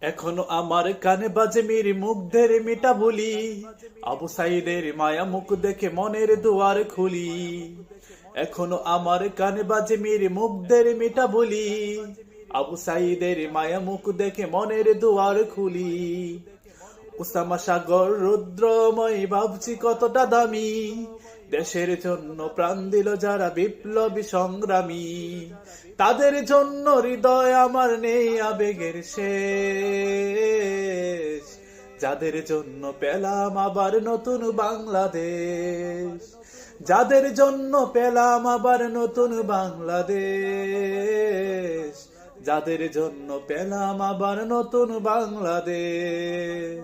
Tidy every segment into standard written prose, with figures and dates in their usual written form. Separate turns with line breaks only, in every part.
এখনো আমার কানে বাজে মীর মুগ্ধের মিটা বলি, আবু সাইদের মায়া মুখ দেখে মনের দুয়ার খুলি। এখনো আমার কানে বাজে মীর মুগ্ধের মিটা বলি, আবু সাইদের মায়া মুখ দেখে মনের দুয়ার খুলি। উসামা সাগর রুদ্রময় ভাবছি কতটা দামি, দেশের জন্য প্রাণ দিল যারা বিপ্লবী সংগ্রামী। তাদের জন্য হৃদয় আমার নেই আবেগের শেষ, যাদের জন্য পেলাম আবার নতুন বাংলাদেশ, যাদের জন্য পেলাম আবার নতুন বাংলাদেশ, যাদের জন্য পেলাম আবার নতুন বাংলাদেশ।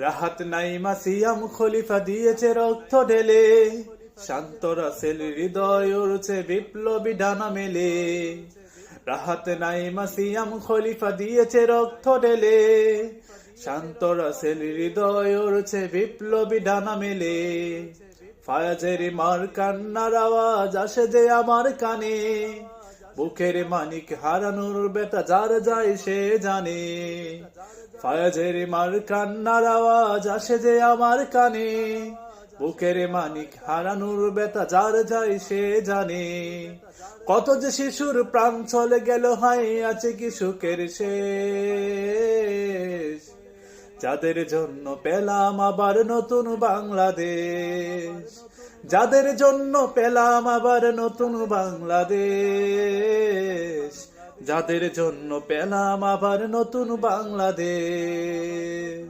রাহাত নাইমা সিয়াম খলিফা দিয়েছে রক্ত ঢেলে, শান্ত রাসেল হৃদয় উড়ছে বিপ্লবী ডানা মেলে। রাহাত নাইমা সিয়াম খলিফা দিয়েছে রক্ত ঢেলে, শান্ত রাসেল হৃদয় উড়ছে বিপ্লবী ডানা মেলে। ফায়াজের মার কান্নার আওয়াজ আসে যে আমার কানে, বুকের মানিক হারানোর বেতা যার যায় সে জানে। ফায়াজের মার কান্নার আওয়াজ আসে যে আমার কানে, বুকের মানিক হারানোর বেতা যার যায় সে জানে। কত যে শিশুর প্রাণ চলে গেল, হায় আছে কি সুখের শেষ, যাদের জন্য পেলাম আবার নতুন বাংলাদেশ, যাদের জন্য পেলাম আবার নতুন বাংলাদেশ, যাদের জন্য পেলাম আবার নতুন বাংলাদেশ।